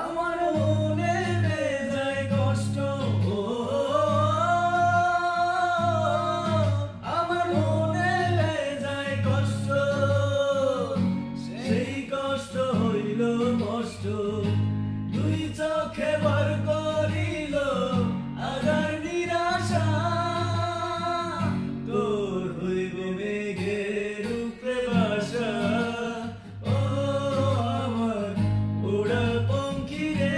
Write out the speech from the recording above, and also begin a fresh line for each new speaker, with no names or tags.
আমার মনে যায় কষ্ট, আমার মনে যায় কষ্ট, সেই কষ্ট হইল কষ্ট দুই চোখে ভর করিল আগার নিরাশা। তোর হইবে মেঘের উপরে বাসা, ও আমার উড়াল পঙ্খী রে।